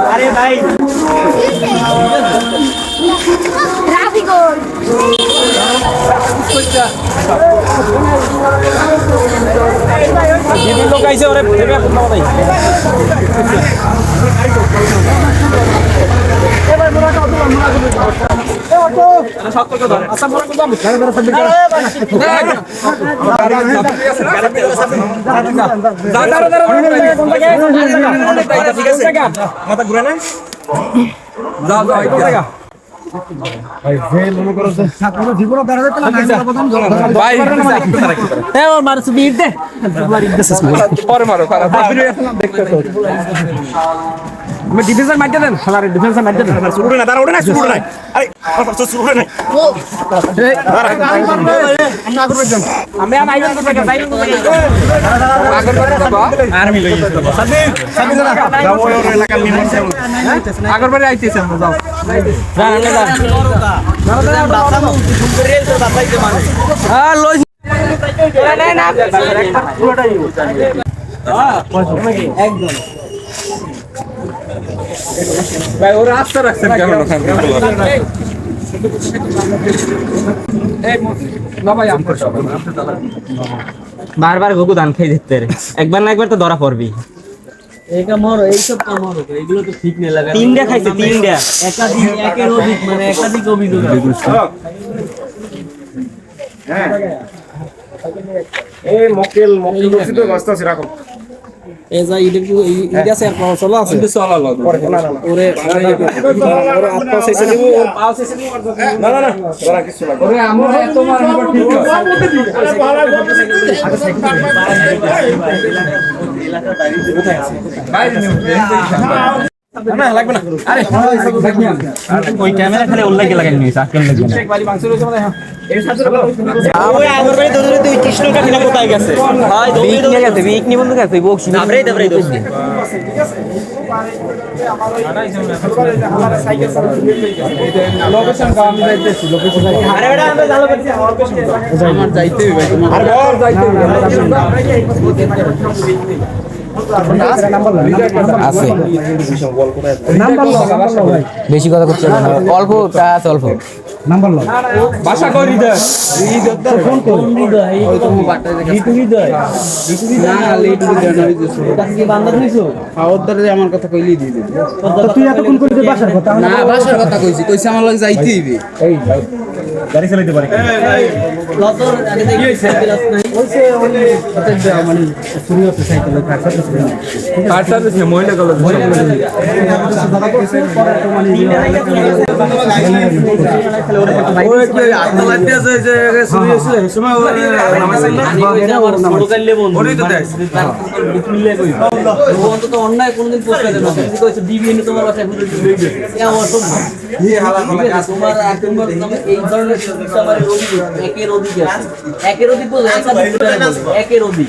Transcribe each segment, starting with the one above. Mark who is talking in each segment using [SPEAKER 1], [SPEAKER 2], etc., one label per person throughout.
[SPEAKER 1] अरे भाई लोग कैसे हो रहे মাথা ঘুরে না যাও যাও ভাই ফেল মনে করো যে ছাত্র জীবন দাঁড়াতে না ভাই এ ওর মারছ বিট দে তোমার ইনভেস্ট পরে মারো খারাপ দেখতে তো मैं डिफेंसर मार देन साला रे डिफेंसर मार देन शुरू ना दारा उड़े ना शुरू ना अरे तो शुरू ना ओ हम आगे बढ़ जाम हम आइजन को बैठा आइजन को आगे बढ़ बाबा आर्मी लई सभी सभी जरा जाओ और इलाका में से आगे बढ़ आइतेছে हम जाओ ना बासा मु रेल तो बाबाई के माने हां लो नहीं ना পুরোটাই हां একদম ভাই ওরা আস্থা রাখছেন কেন ওখানে এই না ভাই আমকো বারবার গোগু ধান খাই দিতে রে একবার না একবার তো ধরা পড়বি একা মরো এই সব কাম মরো এগুলো তো ঠিক নেই লাগা তিনটা খাইছে তিনটা একাধিক একের অধিক মানে একাধিক অভিযোগ হ্যাঁ এই মক্কেল রসিদ ব্যবস্থা আছে রাখো এজা ইডা স্যার চলা আছে কিন্তু চলা লাগবে না না ওরে ওরে আত্মা সাইছে দিব ওর পাও সাইছে দিব না না না ওরা কিছু লাগবে ওরে আমরা এত মার নিব ঠিক আছে আরে ভালো এলাকা বাইরে না লাগবে না আরে ওই ক্যামেরা খালি ওর লাগি লাগাই নিছে আজকাল লাগবে না এক বাড়ি মাংস রয়েছে মানে এই সাথে ওই আগর বাড়ি দৌড়ে তুই কৃষ্ণ কাঠিনা কোথায় গেছে ভাই দৌড়ে নিয়ে গেছে বিক নি বন্ধু গেছে বক্স দাবরাই দাবরাই দোস্ত লোকেশন কাম যাইতেছি লোকেশন আরে বেটা আমরা চালু করছি আমার যাইতে হবে ভাই তোমার আরে বল যাইতে হবে বেশি কথা করতে অল্প অল্প নাম্বার লো ভাষা কই হৃদয় ফোন কর হৃদয় না লেট হৃদয় না কি বান্দা দিছো আওদারে আমার কথা কইলি দি দে তুই এত কোন কইতে ভাষার কথা না ভাষার কথা কইছি আমার লাগে যাইতে হইবে এই ভাই গাড়ি চালাইতে পারি লতর আগে দেখি ক্লাস নাই ওইছে ওই মানে সুরিয়তে সাইকেল কাটসাতে ছিল মহিলা কলেজ দাদা করছে পরে তো মানে ওরে কি আত্মলাতে আছে যে সুরিয়ছিল এই সময় আমার ছোটকালে বন্ধু ওরই তো দেখ মিলে কই ও অন্তত অন্যায় কোনদিন পোস্ট করে না তুমি কইছো ডিবিএন তোমার কাছে ঘুরে লই গেছে এ আমার সব এই হালা তোমার এই ধরনের সবার একের অধিক আছে একের অধিক বলে একের অধিক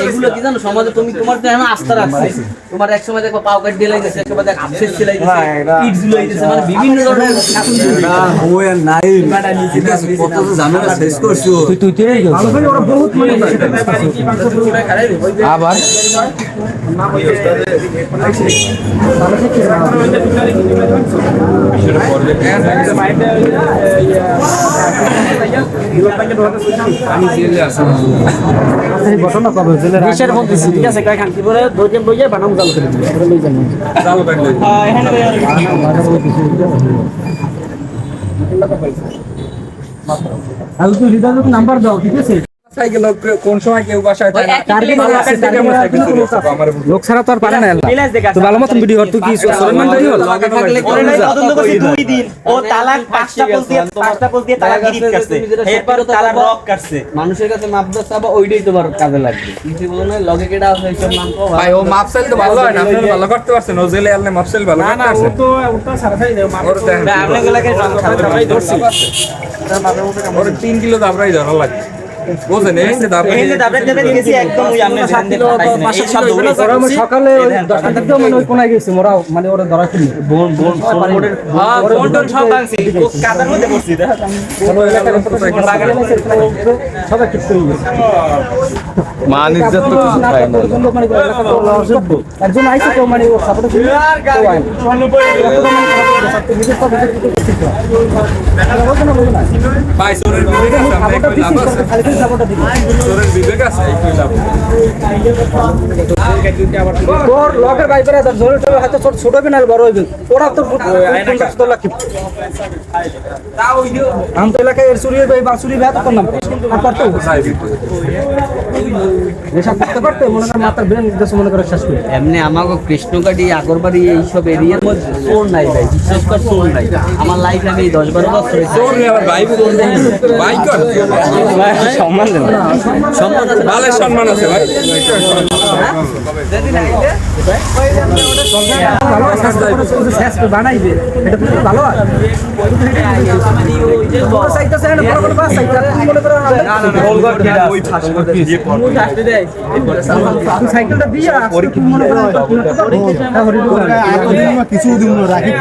[SPEAKER 1] এগুলো কি জানো সমাজে তুমি তোমার তো এখন আস্থা রাখছো তোমার এক সময় দেখো পাও কাট দিলাই গেছে একবার দেখ আপসেস ছিলাই গেছে ইট ঝুলাই গেছে মানে বিভিন্ন ধরনের শাসন না ওই আর নাই কত ঝামেলা শেষ করছো তুই তুই ওরা বহুত মনে আবার ঘটনা কবে দেশের মধ্যে ঠিক আছে কয় খানকি পরে দুজন বইয়ে বানাম চালু করে দিবে লই যান চালু করে আর তুই হৃদয় নাম্বার দাও ঠিক আছে সাইকেল কোন সময় কেউ বাসায় থাকে না টার্গেট আছে আমার লোক ছাড়া তো আর পারে না তো ভালো মতন ভিডিও কর তুই কি সলমান ভিডিও লগে থাকলে করে নাই তদন্ত করছি 2 দিন ও তালাক 5টা পোস্ট দিয়ে তালাক গিরিট করছে এরপর তালাক রক করছে মানুষের কাছে মাপ দাও চাবা ওইটাই তোমার কাজে লাগবে কিছু বলো না লগে কেডা আছে সব নাম কো ভাই ও মাপসেল তো ভালো হয় না আপনি ভালো করতে পারছেন ও জেলে আলনে মাপসেল ভালো করতে পারছেন না ও তো ওটা সারা খাই দেও মাপ করতে আপনি গুলাকে খারাপ ধরছি ওর 3 কিলো দাবরাই ধরা লাগে
[SPEAKER 2] বুঝেন এই যে
[SPEAKER 1] দেবে গেছি একদম ওই আমরা সামনে এই সব
[SPEAKER 3] সকালে ওই 10টা থেকে মানে ওই কোনায় গেছি মোরা মানে ওরা ধরা ছিল
[SPEAKER 1] বোন সব ভাঙছি কাদার মধ্যে পড়ছি
[SPEAKER 3] সবাই ঠিক করে গেছে
[SPEAKER 2] মান ইজ্জত তো কিছু খায় না
[SPEAKER 3] একজন আইছে তো মানে ওর সাপোর্ট ছিল
[SPEAKER 2] ভাই সোরের বিবেক আছে আমরা একটু লাভ আছে সোরের বিবেক আছে একটু লাভ
[SPEAKER 3] তোর লগের বাইরে দাও জোরে জোরে হয়তো ছোট হবে না বড় হবে ওরা তো 50 লাখ আম তো এলাকায় এর চুরি হবে বাসুরি ভাত করলাম আর করতে এসব করতে করতে মনে কর মাথার ব্রেন দেশ মনে করে শেষ করে
[SPEAKER 1] এমনি আমাকে কৃষ্ণকাটি আগরবাড়ি এইসব এরিয়ার মধ্যে চোর নাই ভাই বিশেষ করে চোর নাই আমার লাইফ আমি 10-12 বছর
[SPEAKER 2] সোর আবার ভাই ভাই কর
[SPEAKER 1] সম্মান দেন সম্মান আছে
[SPEAKER 2] ভালো সম্মান আছে ভাই
[SPEAKER 3] শেষ করে বানাইবে এটা তো ভালো আর চাইতেছে না বড় বড় বাস চাইতে মনে করে
[SPEAKER 2] ওই ফাঁস করতে দিয়ে করবে
[SPEAKER 3] সাইকেলটা দিয়া মনে করে
[SPEAKER 4] কিছু দিন রাখি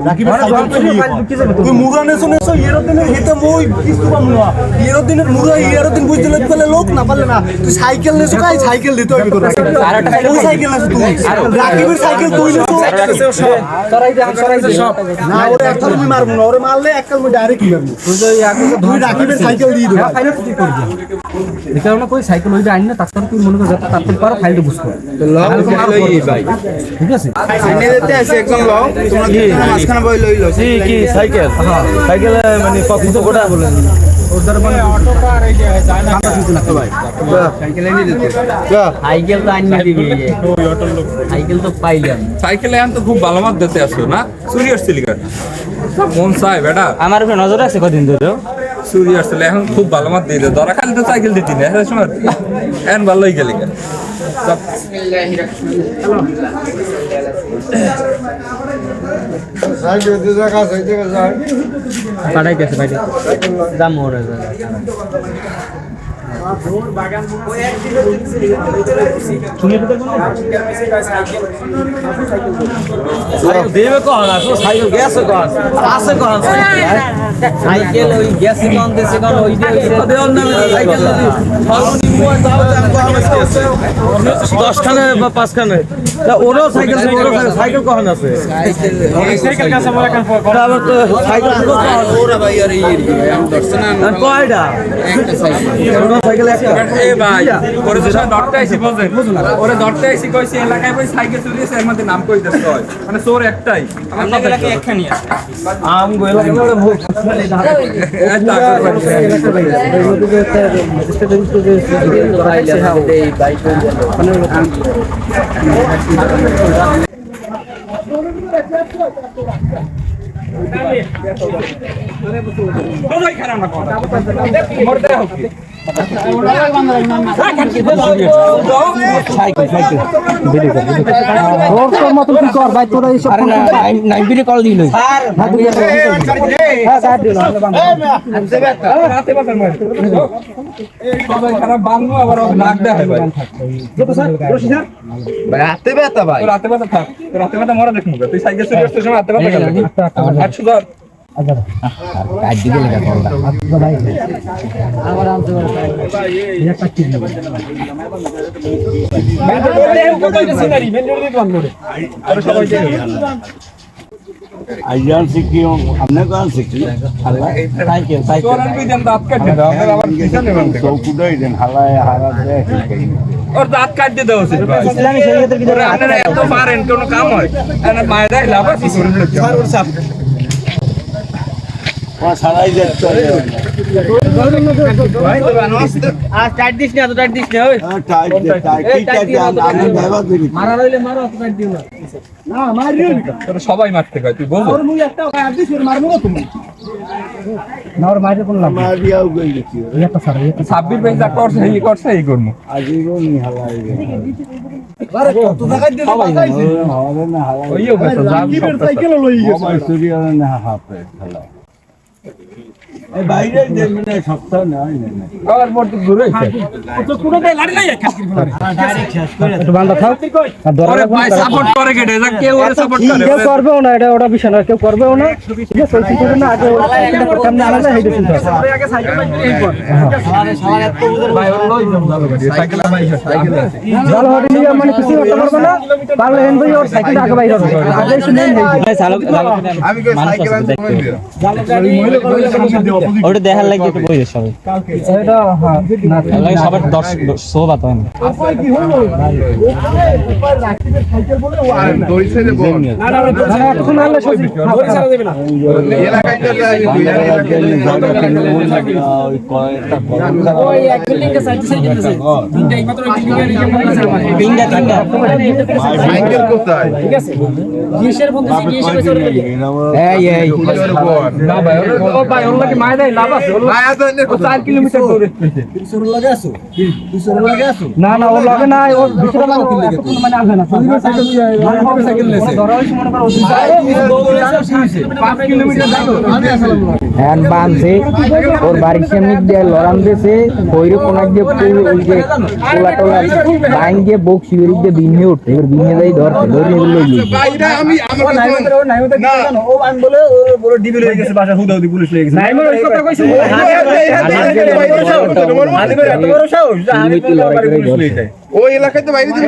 [SPEAKER 4] রাখি তুই মুরানে শুনেছো এর দিনে হেতে মই কিছু পাম না এর দিনের মুরা এর দিন বুঝতে লাগলে লোক না পারলে না তুই সাইকেল নেছো কাই সাইকেল দিতে হবে তোর ওই সাইকেল আছে তুই রাকিবের সাইকেল তুই নেছো
[SPEAKER 3] সরাই দে সব
[SPEAKER 4] না ওরে একদম আমি মারবো না ওরে মারলে একদম মই ডাইরেক্ট মারবো তুই রাকিবের সাইকেল দিয়ে দিবি
[SPEAKER 3] ফাইল তুই করবি এটা না কই সাইকেল হইবে আইন না তাছাড়া তুই মনে কর যত তাড়াতাড়ি পারো ফাইলটা বুঝ কর
[SPEAKER 2] ভাই
[SPEAKER 3] ঠিক আছে
[SPEAKER 4] সাইনে দিতে আছে একদম লং তোমরা মাঝখানে বই লইলো
[SPEAKER 2] কি সাইকেল সাইকেল মানে কত কোটা বলেন
[SPEAKER 3] ওদের মানে
[SPEAKER 1] সাইকেল তো আনিয়ে দিবি সাইকেল তো পাইলাম
[SPEAKER 2] সাইকেলে এখন তো খুব ভালো মাত দিতে আসছো না চুরি আসছিল কেন মন চাই বেটা
[SPEAKER 1] আমার উপরে নজর আছে কদিন ধরে
[SPEAKER 2] চুরি আসছিল এখন খুব ভালো মাত দিয়ে ধরা খালি তো সাইকেল দিতি না হ্যাঁ সময় এখন ভালোই গেলি কেন
[SPEAKER 1] পাঠাই গেছে ভাই দাম ওরে দেবে কখন আসো সাইকেল গেছে কখন আছে কখন সাইকেল ওই গেছে কখন দেশে কখন ওই দেওয়ার নামে সাইকেল দশখানে বা পাঁচখানে ওরাও সাইকেল সাইকেল কখন আছে সাইকেল কাছে মনে আবার তো সাইকেল কয়টা সাইকেল একটা
[SPEAKER 2] এ ভাই ওরে যে ডটটা আইছি বুঝেন ওরে ডটটা আইছি কইছি এলাকায় কই সাইকেল চুরি আছে এর মধ্যে নাম কই দিতে হয় মানে চোর একটাই আপনার এলাকায় একখানি আছে
[SPEAKER 3] আম গোলা গোলা ভোগ
[SPEAKER 2] খারাপ না কথা মরতে হোক
[SPEAKER 3] মতন কি কর ভাই তোরা এইসব নাইবিরে কল দিল
[SPEAKER 2] খারাপ বাংলো আবার নাক দেয় ভাই
[SPEAKER 4] রাতে ব্যথা ভাই
[SPEAKER 2] রাতে ব্যথা থাক রাতে ব্যথা মরা দেখবো তুই সাইকেল চুরি করছিস সময় রাতে ব্যথা গেল 800 ধর
[SPEAKER 3] কাজ দিকে লেখা কলটা ভাই আবার আনতে পারে একটা কি নেব
[SPEAKER 4] আইজান শিখি আমনে কোন শিখি
[SPEAKER 3] সাইকেল সাইকেল
[SPEAKER 2] তোর আমি দেন দাঁত কাটে দাও আমরা আবার পিছনে নেবেন
[SPEAKER 4] চৌকুটাই দেন হালায় হারা দেয়
[SPEAKER 2] ওর দাঁত কাটতে দাও সে ভাই
[SPEAKER 3] ইসলামী শরীয়তের ভিতরে
[SPEAKER 2] আপনারা এত পারেন কোন কাম হয় না মায়ের দেয় লাভ আছে
[SPEAKER 4] সারাই যাচ্ছে
[SPEAKER 1] আর টাইট দিস না তো টাইট দিস না ওই মারা রইলে মারো তো টাইট দিও না
[SPEAKER 2] তোরা সবাই মারতে কয় তুই বলবো
[SPEAKER 3] না ওর মাইরে করলাম একটা স্যার
[SPEAKER 2] সাব্বির ভাই যা করছে এই করছে এই করবো ওইও কথা যা সব কথা।
[SPEAKER 3] একটু বান্ধা থাক আর ধরে
[SPEAKER 2] ওরে ভাই সাপোর্ট করে কেটে যা কেউ ওরে সাপোর্ট করে
[SPEAKER 3] কেউ করবেও না, এটা ওটা বিষয় না, কেউ করবেও না। ঠিক আছে, ওই চিন্তা না আগে সামনে আনা যায় সেইটা চিন্তা আছে। ভালো হতে নিয়ে মানে কিছু করতে পারবে না, পারলে হেন ভাই ওর সাইকেল আগে বাইরে হবে আগে শুনে
[SPEAKER 5] ওটা দেখার লাগে একটু বই সবাই
[SPEAKER 3] এটা হ্যাঁ না
[SPEAKER 5] লাগে সবার দর্শক সোবাত হয় না
[SPEAKER 3] এখন আনলে সত্যি দড়ি ছাড়া দেবে না ওই এক বিল্ডিং এর সাইড সাইকেল আছে তিনটা মাত্র তিনটা
[SPEAKER 6] সাইকেল কোথায়?
[SPEAKER 3] ঠিক আছে গিয়েশের বন্ধু যে গিয়েশের চলে গেল এই
[SPEAKER 2] না ভাই ও ভাই ওর লাগে মায় দেয় লাভ আছে
[SPEAKER 6] মায়া তো এনে
[SPEAKER 2] 4 কিলোমিটার দূরে
[SPEAKER 3] না না ওর লাগে না ওর ভিতরে মানে মানে আসবে না সাইকেল নেছে ধরা হইছে মনে করো
[SPEAKER 2] 5 কিলোমিটার
[SPEAKER 5] হ্যান বানছে ওর বাড়ির সামনে দিয়ে লড়ান দিয়েছে কইরে কোন দিয়ে পুল ওই যে পোলা টোলা বাইন দিয়ে বক্সি বেরি দিয়ে বিনে উঠে এবার বিনে যাই ধরতে ধরে নিয়ে লই
[SPEAKER 6] বাইরে আমি আমার
[SPEAKER 4] ও আন বলে ও বড় ডিবি হয়ে গেছে বাসা হুদাউদি পুলিশ হয়ে গেছে
[SPEAKER 3] নাইমর ওই কথা কইছে
[SPEAKER 6] ওই এলাকায় তো বাইরে দিয়ে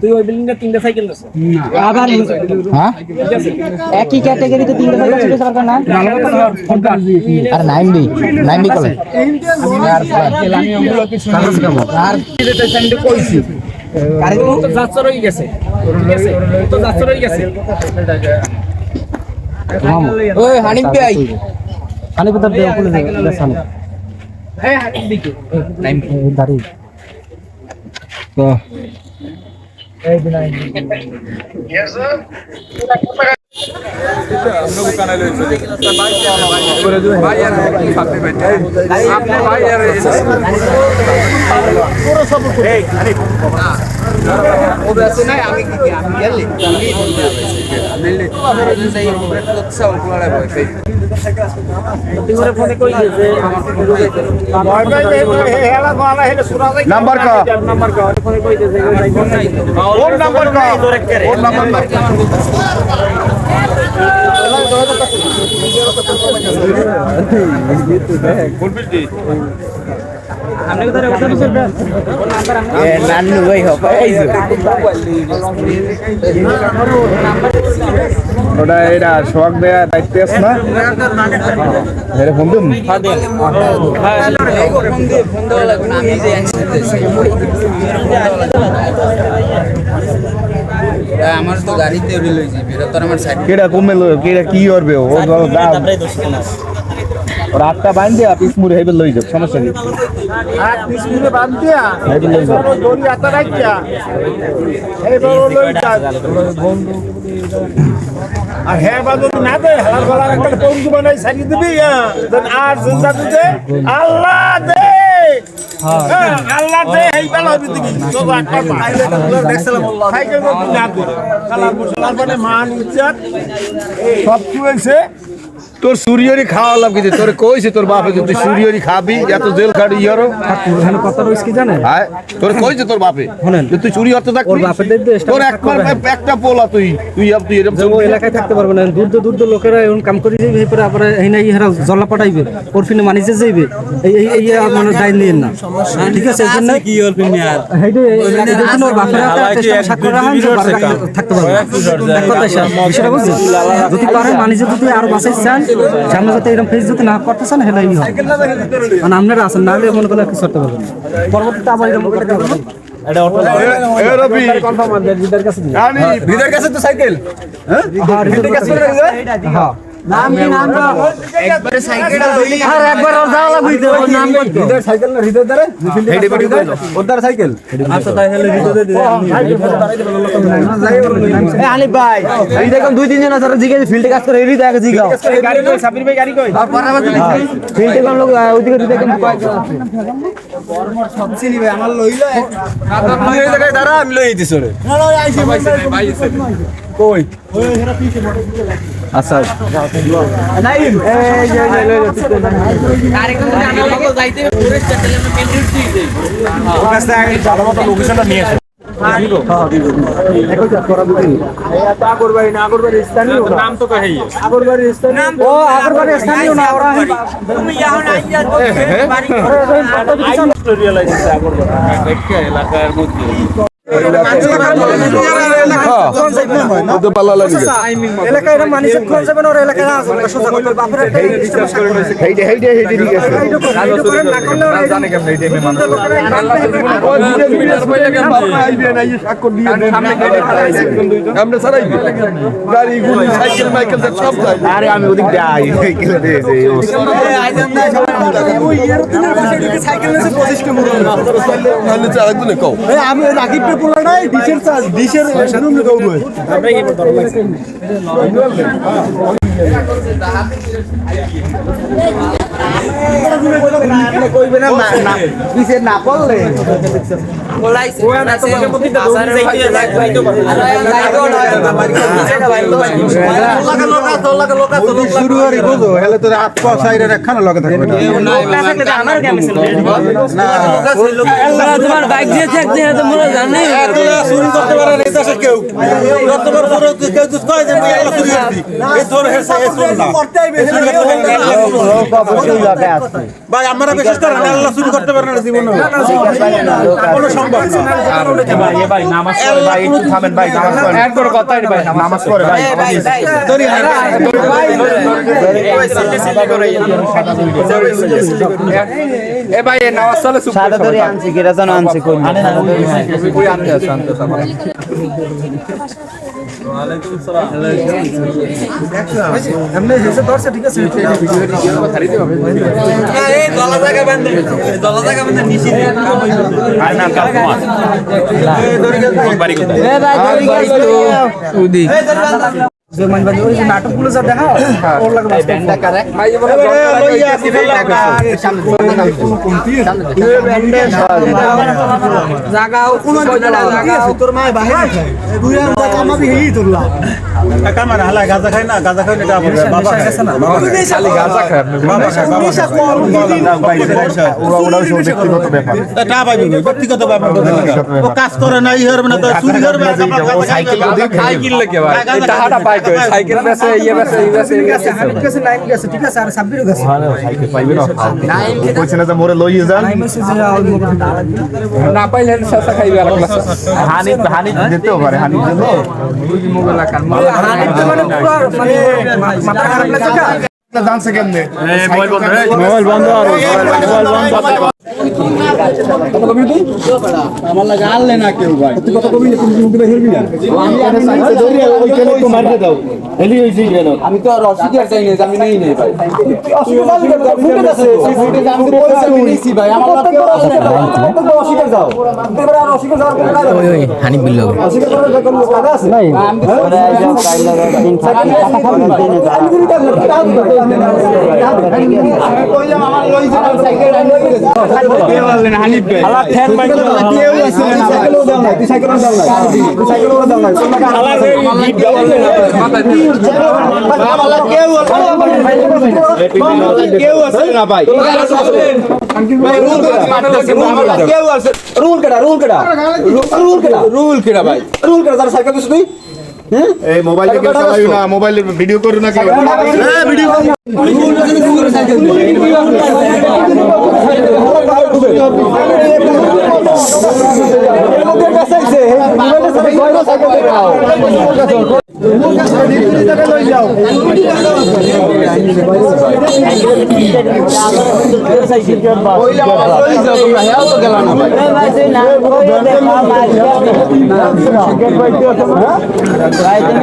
[SPEAKER 3] তুই ওই বিল্ডিং এর তিনটা সাইকেল আছে
[SPEAKER 5] আবার হ্যাঁ একই ক্যাটাগরিতে তিনটা সাইকেল ছিল সরকার না আর 90 কলে আর
[SPEAKER 3] গাড়ি তো যাচ্ছে রই গেছে ঠিক আছে তো যাচ্ছে রই গেছে
[SPEAKER 5] ওই হানিফ ভাই
[SPEAKER 3] পানি পড়তে দেও পুলিশ দেখানো হ্যাঁ হানিফ দিকে দাঁড়ি তো এই দিন আই
[SPEAKER 2] ভাই আর সাথে বেটা আপনি ভাই আর
[SPEAKER 4] পুরো সাপোর্ট করে এই আরে
[SPEAKER 1] ও বেশি নাই আমি কি আমি গেলি মিললে সেই উৎসব উপলড়ে বসে
[SPEAKER 3] তিমরে ফোনে কই যে
[SPEAKER 6] নাম্বার কা
[SPEAKER 3] নাম্বার কা ফোনে কই যে
[SPEAKER 6] ওর নাম্বার কা ওর নাম্বার
[SPEAKER 3] আপনি কোথায় কথা বলছেন
[SPEAKER 5] এ নান্নু ভাই হবে এই যে
[SPEAKER 6] ওটা এটা শখ দেয়া দায়িত্ব আছে না এর ফোন দিন
[SPEAKER 1] ফোন দেওয়া লাগবে না আমি যে আমার তো গাড়িতে উড়ে লইছি বেরা তোর আমার সাইড
[SPEAKER 6] কেডা কমে কেডা কি করবে ও দাও ওর আটটা বাঁধ দিয়া পিস মুড়ে হেবে লই যাব সমস্যা কি
[SPEAKER 4] আর পিছনে বাদ দিয়া
[SPEAKER 6] হেবে লই যাব
[SPEAKER 4] দড়ি আটা রাখিয়া এই বড় লই যা আর হ্যাঁ বাদু না দে হালার গলার একটা পঙ্গু বানাই সারিয়ে দিবি আর জিন্দা দিতে আল্লাহ দে আল্লাহ দে এই বেলা দিবি তো একটা দেখছিলাম সাইকেল করতে না দে খালা মুসলার মানে মান ইজ্জত সব কি হইছে
[SPEAKER 6] তোর সুরিয়রি খাওয়া লাভ কি তোর কইছে তোর বাপে যদি সুরিয়রি খাবি এত জেল খাড়ি ইয়ারো
[SPEAKER 3] এখানে কথা রইছে কি জানেন
[SPEAKER 6] হ্যাঁ তোর কইছে তোর বাপে যে তুই চুরি করতে থাকবি
[SPEAKER 3] ওর বাপের দেখবে
[SPEAKER 6] তোর একবার একটা পোলা তুই এরকম
[SPEAKER 3] ও এলাকায় থাকতে পারবে না দূর দূর লোকেরা এমন কাম করে যাইবে এরপরে আবার এই নাই এরা জল্লা পাঠাইবে ওর ফিনে মানিজে যাইবে এই এই মানে দায় নিয়েন না ঠিক আছে এই জন্য
[SPEAKER 1] কি ওর পিনে আর
[SPEAKER 3] এইটা এই জন্য ওর বাপের সাক্ষর রাখেন যে থাকতে পারবে এক কথা বিষয়টা বুঝছেন যদি পারেন মানিজে যদি আরো বাঁচাই চান সামনে যাতে এরকম ফেস যদি না করতে চান হেলাই হয় মানে আপনারা আছেন না হলে মনে করলে কিছু করতে পারবেন পরবর্তীতে আবার এরকম করতে পারবেন
[SPEAKER 6] এ রবি
[SPEAKER 3] কনফার্ম আমাদের লিডার কাছে
[SPEAKER 6] বিদের কাছে তো সাইকেল
[SPEAKER 3] হ্যাঁ নাম কি নাম তো
[SPEAKER 1] একবারে সাইকেলটা লইলি
[SPEAKER 3] আর একবার ওর যাওয়া লাগবে ওর নাম কত
[SPEAKER 4] হৃদয় সাইকেল না হৃদয় দ্বারে হেডে বেডি কইলো ওর দ্বারা সাইকেল
[SPEAKER 3] আচ্ছা তাই হলে ভিতরে দিয়ে এ আলি ভাই এই দেখুন দুই তিন জন আছে জিগে ফিল্ডে কাজ করে এরই দেখা জিগাও
[SPEAKER 4] গাড়ি কই সাবির ভাই গাড়ি কই
[SPEAKER 3] আর পরাবত ফিল্ডে কোন লোক ওইদিকে দেখেন কয়েকজন আছে
[SPEAKER 4] চিনি ভাই আমার লইলো
[SPEAKER 6] এই জায়গায় দাঁড়া আমি লই দিছি রে
[SPEAKER 4] না না আইছে
[SPEAKER 2] ভাই এসে
[SPEAKER 6] কই
[SPEAKER 4] ওই হেরা পিছে
[SPEAKER 6] আচ্ছা
[SPEAKER 4] নাইম এই যে
[SPEAKER 1] আরেকজন যদি আমার লোক যাইতে পুরো স্টেশনে আমরা মেন রুট দিয়ে দেই
[SPEAKER 6] ওর কাছে আগে ভালো মতো লোকেশনটা নিয়ে আসো
[SPEAKER 2] নাম তো কই
[SPEAKER 3] ও আগরবাড়ি স্থানীয় না ওরা
[SPEAKER 1] তুমি এখন আইয়া বাড়ি
[SPEAKER 2] এলাকার মধ্যে
[SPEAKER 3] এলাকায় এরা মানুষের কোন যাবে না ওর এলাকায় আছে সোজা করে বাপরে
[SPEAKER 6] হেইডে হেইডে হেইডে ঠিক আছে
[SPEAKER 2] জানে কেমন এই টাইমে মানুষ
[SPEAKER 6] আমরা সারাইবি গাড়ি গুলি সাইকেল মাইকেল সব যাই আরে আমি ওদিক যাই সাইকেল দিয়েছে
[SPEAKER 4] আইজাম না ওই ইয়ার দিনের বাসে ঢুকে সাইকেল নিয়ে 25 টা মুড়ো
[SPEAKER 6] নাহলে চার একদিনে কও
[SPEAKER 4] আমি রাকিবকে পোলা নাই ডিশের চার্জ ডিশের রুমে দৌড়বে আমরা কি করতে লাগছে কইবে না না ডিশের না পড়লে
[SPEAKER 1] বলাইছে ওনা তোমাকে প্রতিটা দৌড় যাইতে যাইতে পারবে আর যাইতো না বাড়ি সেটা বাইরে
[SPEAKER 4] শুরু হরি বুঝো হেলে তোর হাত পা সাইডে রাখানো লাগে থাকবে না
[SPEAKER 1] আমার কেমন ছিল তোমার বাইক দিয়ে থাকতে হয়তো মোরা জানি
[SPEAKER 4] চুরি করতে পারে না এটা কেউ যতবার পুরো কেউ তো কয় যে আমি এগুলো চুরি করছি এই তোর হেসে না করতে আইবে ভাই আমরা বিশেষ করে আল্লাহ চুরি করতে পারে না জীবনে কোনো সম্ভব না
[SPEAKER 6] ভাই নামাজ পড়ে ভাই একটু থামেন ভাই নামাজ পড়ে এক করে কথা ভাই নামাজ পড়ে ভাই
[SPEAKER 4] তোরি
[SPEAKER 2] এ ভাই এ নামাজ চলে সুপ
[SPEAKER 3] সাদা ধরে আনছে কেরা জানো আনছে কোন
[SPEAKER 2] কই আনতে আসো
[SPEAKER 4] এমনি হেসে ধরছে ঠিক আছে
[SPEAKER 1] এই দলা জায়গা বান্ধে দলা জায়গা বান্ধে নিচে দিয়ে কাম হইছে
[SPEAKER 6] আর না কাল তোমার বাড়ি কোথায়
[SPEAKER 3] এ ভাই বাড়ি তো উদি জমান বাজে ওই যে নাটকগুলো যা দেখা ওর লাগে ব্যান্ডটা কারে
[SPEAKER 2] ভাই বলে
[SPEAKER 3] জায়গাও কোন জায়গা
[SPEAKER 4] তোর মায় বাহিরে তুই আর কামাবি হেই তোরলা কামার হালা গাজা খায় না গাজা খায় না বাবা খায় না
[SPEAKER 2] খালি গাঁজা খায়
[SPEAKER 4] বাবা খায়
[SPEAKER 6] ওরা সব ব্যক্তিগত ব্যাপার
[SPEAKER 4] টা পাইবি ব্যক্তিগত ব্যাপার ও কাজ করে না ইহর মানে তো চুরি করবে
[SPEAKER 6] সাইকেল
[SPEAKER 2] খাই কিনলে কে ভাই এই টাকাটা পাই কই সাইকেল বেচে ইয়ে বেচে এই বেচে এই বেচে
[SPEAKER 3] আমি কাছে নাইম গেছে ঠিক আছে আর সাব্বিরও গেছে
[SPEAKER 6] সাইকেল পাইবি না কইছ না যে মোরে লইয়ে যান
[SPEAKER 2] না পাইলে সাসা খাইবে আর ক্লাস
[SPEAKER 6] হানি দিতেও পারে হানি জন্য
[SPEAKER 2] মোবাইল কার
[SPEAKER 3] হানিতে মানে পুরো মানে মাথা খারাপ লাগছে
[SPEAKER 6] জানছে কেমনে
[SPEAKER 4] মোবাইল বন্ধ আর মোবাইল বন্ধ আমার লাগা আনলে না কেউ ভাই তুই কত কবি তুমি মুখে হেরবি না আমি আগে সাইডে ধরি ওইখানে একটু মারতে দাও হেলি হইছে কেন
[SPEAKER 2] আমি তো রসিকের চাই না আমি নেই নেই ভাই
[SPEAKER 4] অসুবিধা নেই ফুটে আছে সেই ফুটে আমি পয়সা নিয়েছি ভাই আমার লাভ কেউ আছে না তো অসুবিধা যাও এবারে আর অসুবিধা যাওয়ার কোনো কাজ
[SPEAKER 3] ওই ওই হানি বিল লগে
[SPEAKER 4] অসুবিধা করার কোনো কাজ আছে নাই আমি করে যাও কাইলা দিন টাকা খাবেন কইলাম আমার লই যাও সাইকেল কে বললেন হানিফ ভাই আলা ফ্যান বাইক কেউ আছে সাইকেলও দাও না তুই সাইকেলও দাও না তুই সাইকেলও দাও না তোমাকে আলা গিফট দাও আলা কেউ কেউ আছে না ভাই কেউ আছে রুল কেডা ভাই রুল কেডা তার সাইকেল দিছ তুই
[SPEAKER 6] এই মোবাইল থেকে চালাইও না মোবাইলে ভিডিও করো না কেউ
[SPEAKER 4] হ্যাঁ ভিডিও সাইকেল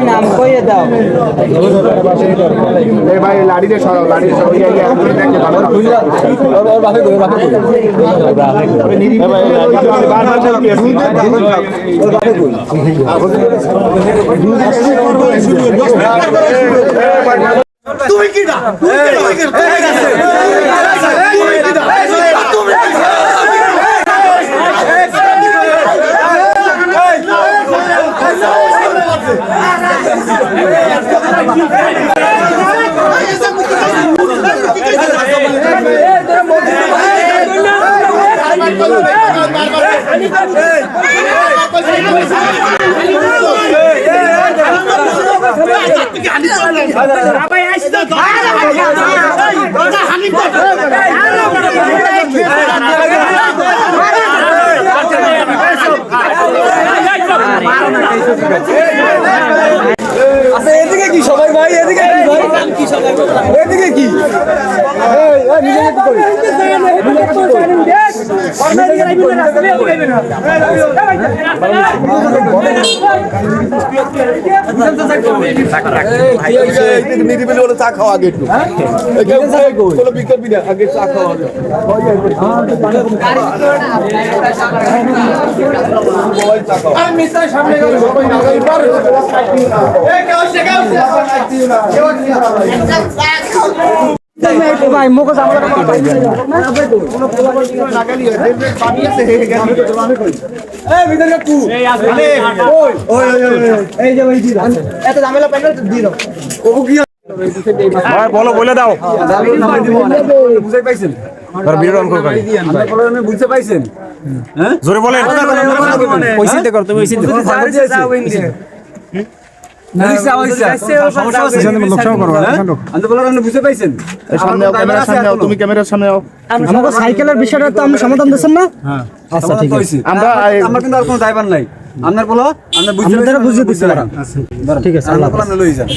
[SPEAKER 5] নাম কইয়ে দাও
[SPEAKER 6] ভাই লাড়িতে সরাও লাড়িতে সরাও
[SPEAKER 4] তুমি কি না আচ্ছা এদিকে কি সবাই ভাই এদিকে কি ভাই এদিকে কি নিরিবিলি বলে চা খাওয়া আগে একটু কোনো বিকল্প না আগে চা খাওয়া আগে
[SPEAKER 3] ভাই মুখে
[SPEAKER 4] এত ঝামেলা পাইলে দিয়ে দাও
[SPEAKER 6] বলো বলে দাও
[SPEAKER 4] বুঝাই পাইছেন
[SPEAKER 6] ভিডিও অন করো
[SPEAKER 4] বুঝতে পাইছেন
[SPEAKER 6] জোরে বলেন
[SPEAKER 4] বুঝতে পাইছেন
[SPEAKER 6] সামনে ক্যামেরার সামনে আও তুমি ক্যামেরার সামনে আও
[SPEAKER 3] আমাকে সাইকেলের বিষয়টা তো আমি সমাধান দিচ্ছেন না আচ্ছা ঠিক আছে
[SPEAKER 6] আমরা
[SPEAKER 4] আমার কিন্তু আর কোনো দায়ভার নাই আপনার বলো আপনার বুঝতে
[SPEAKER 3] আপনারা বুঝিয়ে দিচ্ছি ঠিক আছে আল্লাহ হাফেজ।
[SPEAKER 4] আপনি লই যান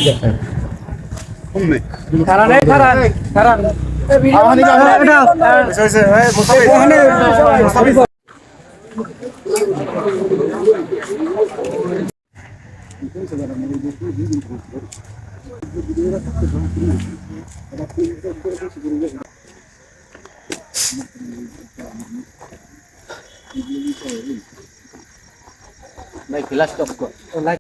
[SPEAKER 5] ভাই ফ্ল্যাশ টপ